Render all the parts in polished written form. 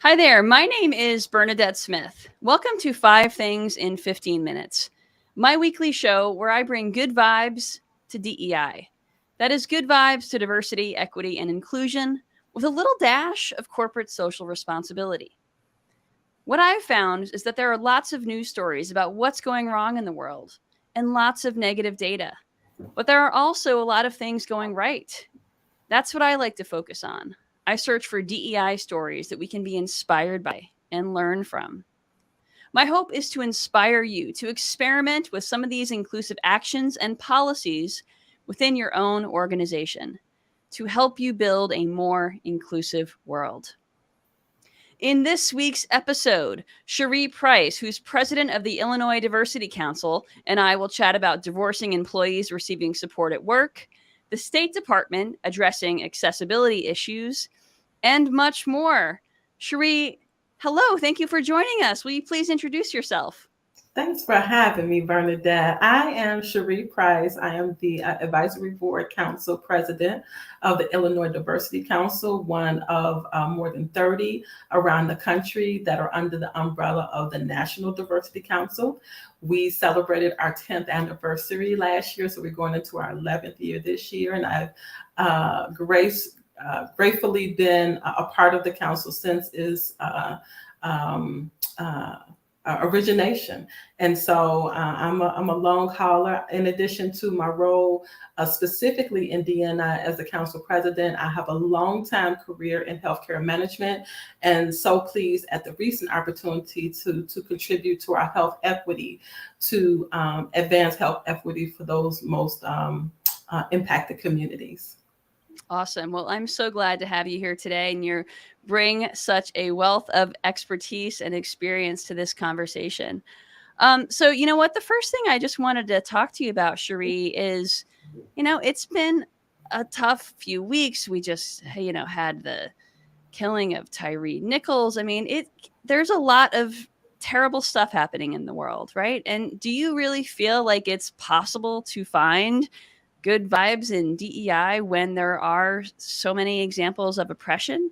Hi there, my name is Bernadette Smith. Welcome to 5 Things in 15 Minutes, my weekly show where I bring good vibes to DEI. That is good vibes to diversity, equity, and inclusion with a little dash of corporate social responsibility. What I've found is that there are lots of news stories about what's going wrong in the world and lots of negative data, but there are also a lot of things going right. That's what I like to focus on. I search for DEI stories that we can be inspired by and learn from. My hope is to inspire you to experiment with some of these inclusive actions and policies within your own organization to help you build a more inclusive world. In this week's episode, Cherie Price, who's president of the Illinois Diversity Council, and I will chat about divorcing employees receiving support at work, the State Department addressing accessibility issues, and much more. Cherie, hello. Thank you for joining us. Will you please introduce yourself? Thanks for having me, Bernadette. I am Cherie Price. I am the Advisory Board Council President of the Illinois Diversity Council, one of more than 30 around the country that are under the umbrella of the National Diversity Council. We celebrated our 10th anniversary last year, so we're going into our 11th year this year, and I've gratefully been a part of the council since its origination. And so I'm a long hauler. In addition to my role specifically in DNI as the council president, I have a long time career in healthcare management, and so pleased at the recent opportunity to contribute to our health equity, to advance health equity for those most impacted communities. Awesome. Well, I'm so glad to have you here today, and you bring such a wealth of expertise and experience to this conversation. So, you know what? The first thing I just wanted to talk to you about, Cherie, is, it's been a tough few weeks. We just, had the killing of Tyree Nichols. I mean, there's a lot of terrible stuff happening in the world, right? And do you really feel like it's possible to find good vibes in DEI when there are so many examples of oppression?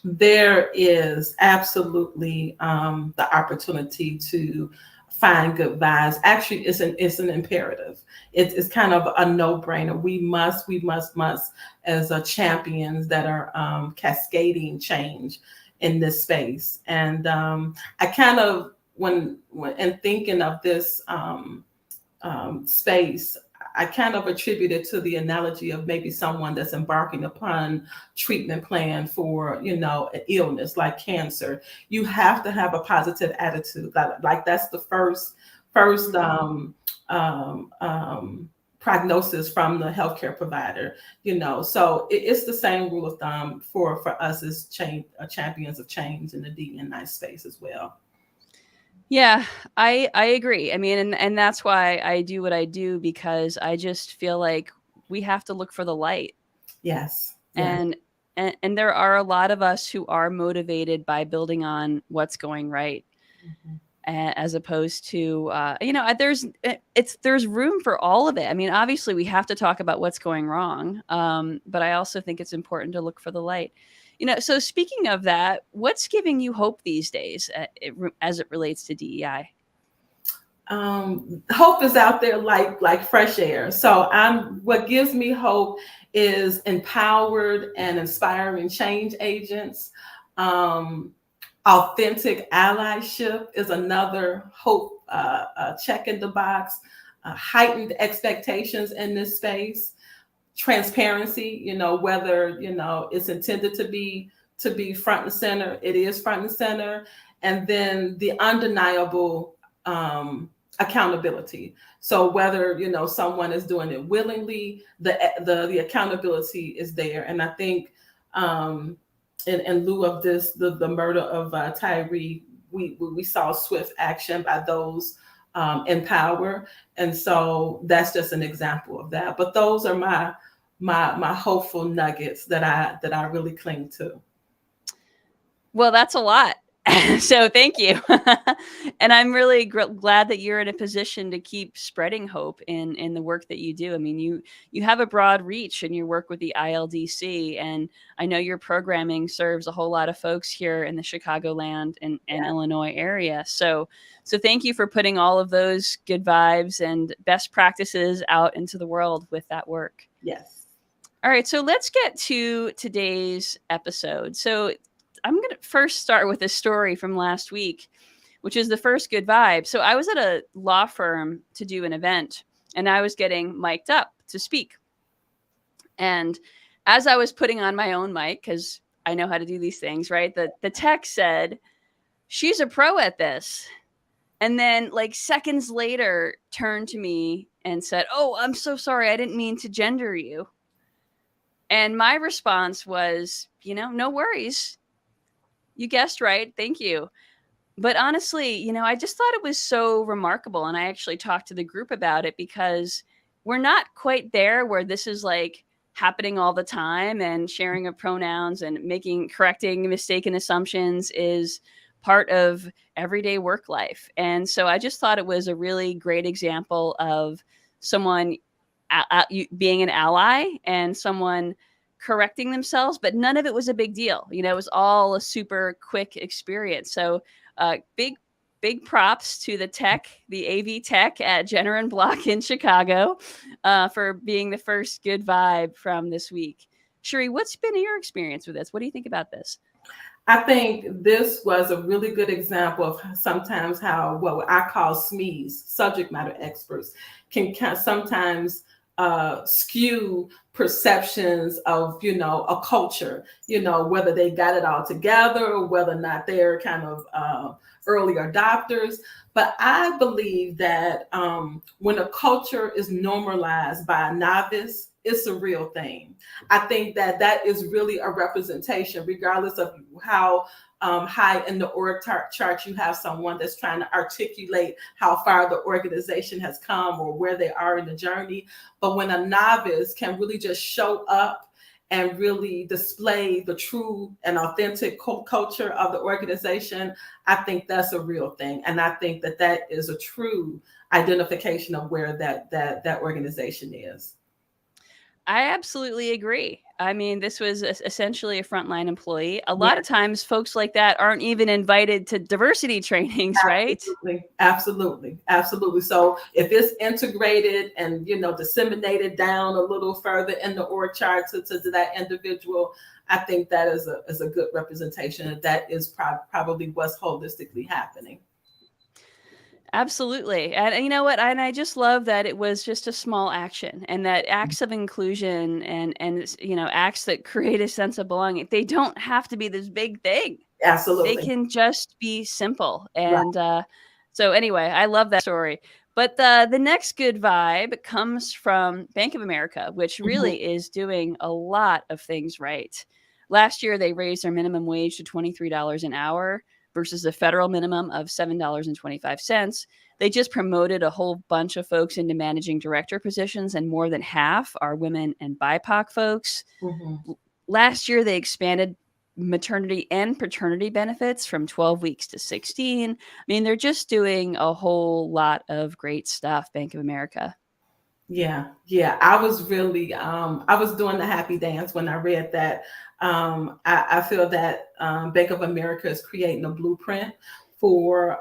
There is absolutely the opportunity to find good vibes. Actually, it's an imperative. It's kind of a no-brainer. We must, as champions that are cascading change in this space. And I kind of, when in thinking of this space, I kind of attribute it to the analogy of maybe someone that's embarking upon treatment plan for, an illness like cancer. You have to have a positive attitude. Like that's the first prognosis from the healthcare provider. So it's the same rule of thumb for us as champions of change in the D&I space as well. Yeah, I agree. I mean, and that's why I do what I do, because I just feel like we have to look for the light. Yes. And there are a lot of us who are motivated by building on what's going right, as opposed to there's room for all of it. I mean, obviously we have to talk about what's going wrong, but I also think it's important to look for the light. So speaking of that, what's giving you hope these days as it relates to DEI? Hope is out there like fresh air. So what gives me hope is empowered and inspiring change agents. Authentic allyship is another hope check in the box. Heightened expectations in this space. Transparency, whether it's intended to be front and center, it is front and center. And then the undeniable accountability. So whether someone is doing it willingly, the accountability is there. And I think in lieu of this, the murder of Tyree, we saw swift action by those in power, and so that's just an example of that. But those are my hopeful nuggets that I really cling to. Well, that's a lot. So thank you. And I'm really glad that you're in a position to keep spreading hope in the work that you do. I mean, you have a broad reach in your work with the ILDC, and I know your programming serves a whole lot of folks here in the Chicagoland and Yeah. Illinois area. So thank you for putting all of those good vibes and best practices out into the world with that work. Yes. All right, so let's get to today's episode. So I'm going to first start with a story from last week, which is the first good vibe. So I was at a law firm to do an event, and I was getting mic'd up to speak. And as I was putting on my own mic, because I know how to do these things, right? The tech said, "She's a pro at this." And then, like, seconds later, turned to me and said, "Oh, I'm so sorry. I didn't mean to gender you." And my response was, no worries. You guessed right. Thank you. But honestly, I just thought it was so remarkable. And I actually talked to the group about it because we're not quite there where this is like happening all the time, and sharing of pronouns and correcting mistaken assumptions is part of everyday work life. And so I just thought it was a really great example of someone being an ally and someone correcting themselves, but none of it was a big deal. It was all a super quick experience. So big props to the AV tech at Jenner and Block in Chicago, for being the first good vibe from this week. Cherie, what's been your experience with this? What do you think about this? I think this was a really good example of sometimes how what I call SMEs, subject matter experts, can sometimes skew perceptions of a culture, whether they got it all together or whether or not they're kind of early adopters. But I believe that when a culture is normalized by a novice, it's a real thing. I think that that is really a representation, regardless of how high in the org chart you have someone that's trying to articulate how far the organization has come or where they are in the journey. But when a novice can really just show up and really display the true and authentic culture of the organization, I think that's a real thing. And I think that that is a true identification of where that organization is. I absolutely agree. I mean, this was essentially a frontline employee. A lot Yeah. of times, folks like that aren't even invited to diversity trainings, right? Absolutely, absolutely, absolutely. So if it's integrated and disseminated down a little further in the org chart to that individual, I think that is a good representation, and that is probably what's holistically happening. Absolutely. And you know what? And I just love that it was just a small action, and that acts of inclusion and acts that create a sense of belonging. They don't have to be this big thing. They Absolutely. can just be simple. Right. And so anyway, I love that story. But the next good vibe comes from Bank of America, which Mhm. really is doing a lot of things right. Last year, they raised their minimum wage to $23 an hour versus the federal minimum of $7.25. They just promoted a whole bunch of folks into managing director positions, and more than half are women and BIPOC folks. Mhm. Last year, they expanded maternity and paternity benefits from 12 weeks to 16. I mean, they're just doing a whole lot of great stuff, Bank of America. Yeah, yeah. I was really I was doing the happy dance when I read that. I feel that Bank of America is creating a blueprint for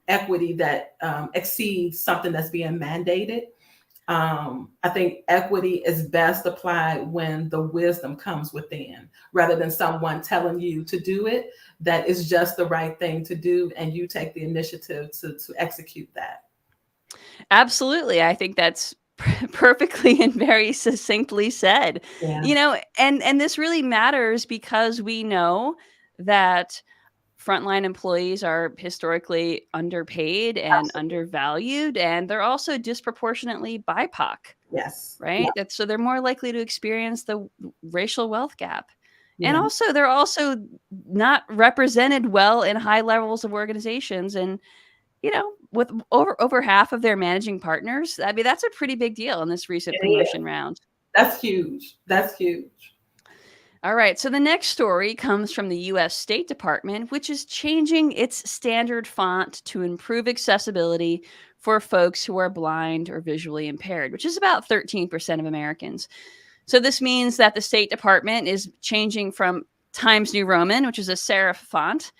equity that exceeds something that's being mandated. I think equity is best applied when the wisdom comes within, rather than someone telling you to do it. That is just the right thing to do, and you take the initiative to execute that. Absolutely. I think that's perfectly and very succinctly said. Yeah, And this really matters because we know that frontline employees are historically underpaid and absolutely. undervalued, and they're also disproportionately BIPOC, Yes. Yeah. right? So they're more likely to experience the racial wealth gap. And Yeah. also, they're also not represented well in high levels of organizations. And with over half of their managing partners, I mean, that's a pretty big deal in this recent It is. promotion round. That's huge. That's huge. All right. So the next story comes from the US State Department, which is changing its standard font to improve accessibility for folks who are blind or visually impaired, which is about 13% of Americans. So this means that the State Department is changing from Times New Roman, which is a serif font,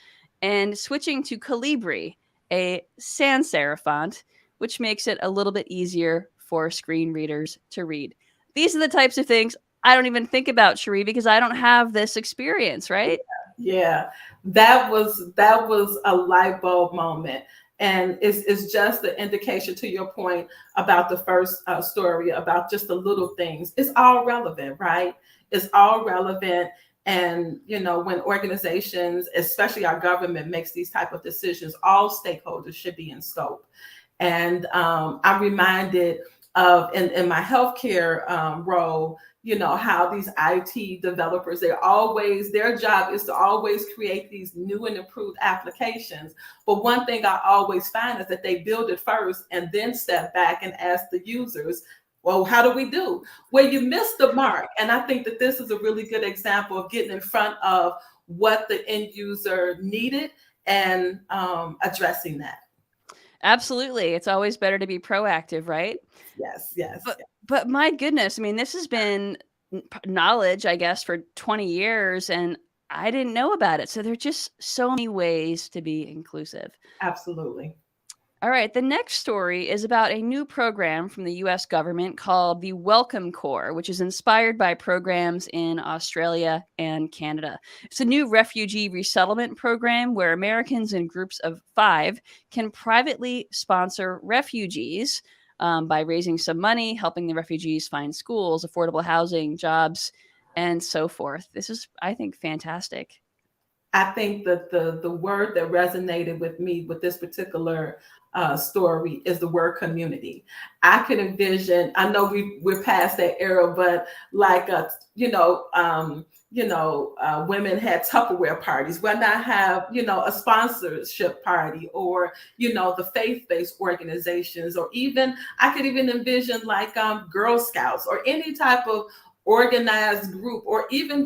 and switching to Calibri, a sans serif font, which makes it a little bit easier for screen readers to read. These are the types of things I don't even think about, Cherie, because I don't have this experience, right? Yeah, that was a light bulb moment, and it's just the indication to your point about the first story about just the little things. It's all relevant, right? It's all relevant, and when organizations, especially our government, makes these type of decisions, all stakeholders should be in scope. And I'm reminded of in my healthcare role, how these IT developers, their job is to always create these new and improved applications. But one thing I always find is that they build it first and then step back and ask the users, well, how do we do? Well, you missed the mark. And I think that this is a really good example of getting in front of what the end user needed and addressing that. Absolutely. It's always better to be proactive, right? Yes, yes, But yes. but my goodness, I mean, this has been knowledge, I guess, for 20 years and I didn't know about it. So there're just so many ways to be inclusive. Absolutely. All right, the next story is about a new program from the US government called the Welcome Corps, which is inspired by programs in Australia and Canada. It's a new refugee resettlement program where Americans in groups of 5 can privately sponsor refugees by raising some money, helping the refugees find schools, affordable housing, jobs, and so forth. This is, I think, fantastic. I think that the word that resonated with me with this particular story is the word community. I can envision. I know we're past that era, but like women had Tupperware parties. Why not have a sponsorship party, or the faith-based organizations, or even I could even envision like Girl Scouts or any type of organized group, or even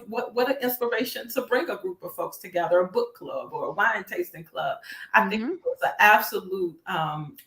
what an inspiration to bring a group of folks together, a book club or a wine tasting club. I think Hmm. it was an absolute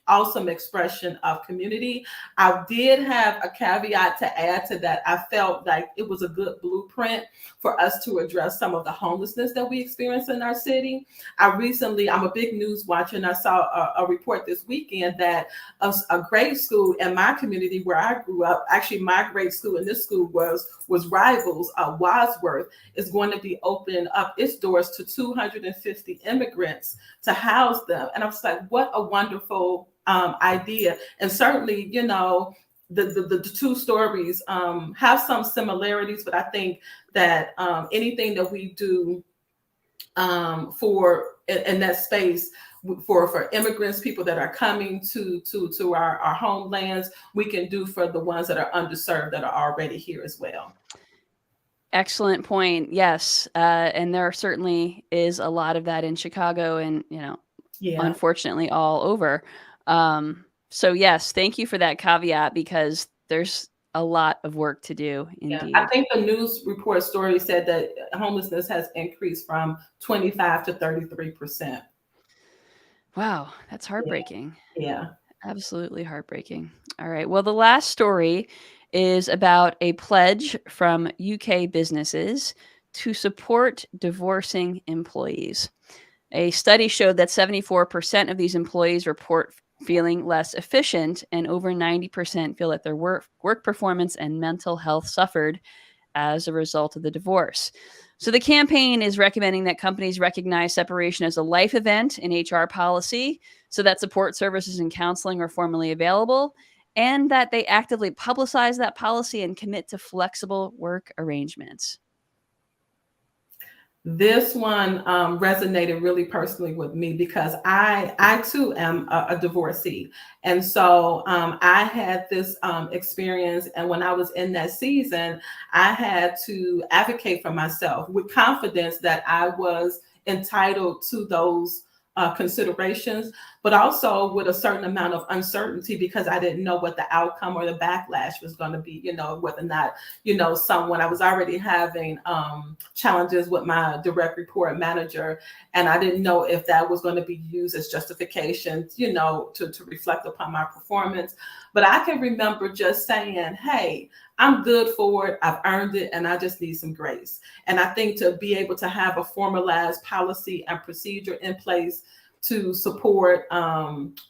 awesome expression of community. I did have a caveat to add to that. I felt like it was a good blueprint for us to address some of the homelessness that we experience in our city. I'm a big news watcher, and I saw a report this weekend that a grade school in my community where I grew up, actually my grade school and this school was rivals. Wadsworth is going to be opening up its doors to 250 immigrants to house them, and I was like, what a wonderful idea. And certainly, the two stories have some similarities, but I think that anything that we do for in that space for immigrants, people that are coming to our homelands, we can do for the ones that are underserved that are already here as well. Excellent point. Yes. And there certainly is a lot of that in Chicago and, Yeah. unfortunately all over. So, yes, thank you for that caveat because there's a lot of work to do Yeah, I indeed. think the news report story said that homelessness has increased from 25 to 33%. Wow, that's Yeah, heartbreaking. yeah. Absolutely heartbreaking. All right. Well, the last story is about a pledge from UK businesses to support divorcing employees. A study showed that 74% of these employees report feeling less efficient, and over 90% feel that their work performance and mental health suffered as a result of the divorce. So the campaign is recommending that companies recognize separation as a life event in HR policy so that support services and counseling are formally available, and that they actively publicize that policy and commit to flexible work arrangements. This one resonated really personally with me because I too am a divorcee, and so I had this experience. And when I was in that season, I had to advocate for myself with confidence that I was entitled to those considerations, but also with a certain amount of uncertainty because I didn't know what the outcome or the backlash was going to be, whether or not, someone, I was already having challenges with my direct report manager, and I didn't know if that was going to be used as justification, to reflect upon my performance. But I can remember just saying, hey, I'm good for it. I've earned it, and I just need some grace. And I think to be able to have a formalized policy and procedure in place to support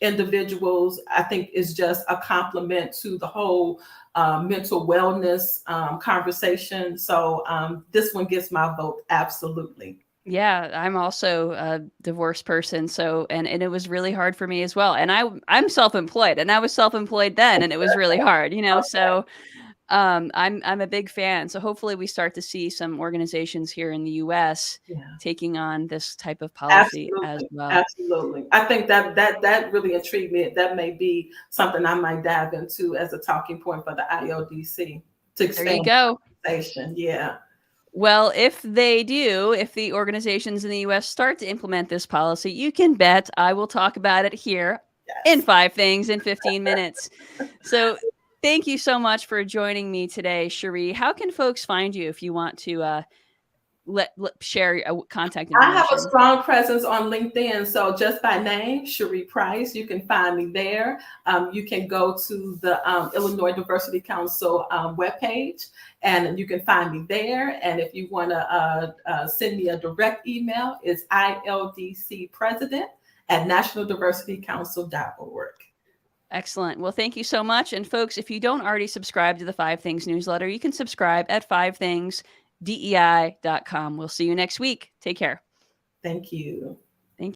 individuals, I think is just a compliment to the whole mental wellness conversation. So this one gets my vote, absolutely. Yeah, I'm also a divorced person, so and it was really hard for me as well. And I'm self-employed, and I was self-employed then, and it was really hard, Okay. So I'm a big fan. So hopefully we start to see some organizations here in the US Yeah. taking on this type of policy as Absolutely, well. absolutely. I think that really intrigued me. That may be something I might dive into as a talking point for the IODC to There you expand go. the conversation. Yeah. Well, if they do, if the organizations in the US start to implement this policy, you can bet I will talk about it here in Yes. 5 things in 15 minutes. So thank you so much for joining me today, Cherie. How can folks find you if you want to share contact I have a information? strong presence on LinkedIn. So just by name, Cherie Price, you can find me there. You can go to the Illinois Diversity Council webpage and you can find me there. And if you want to send me a direct email, it's ildcpresident@nationaldiversitycouncil.org. Excellent. Well, thank you so much. And folks, if you don't already subscribe to the 5 Things newsletter, you can subscribe at 5thingsdei.com. We'll see you next week. Take care. Thank you.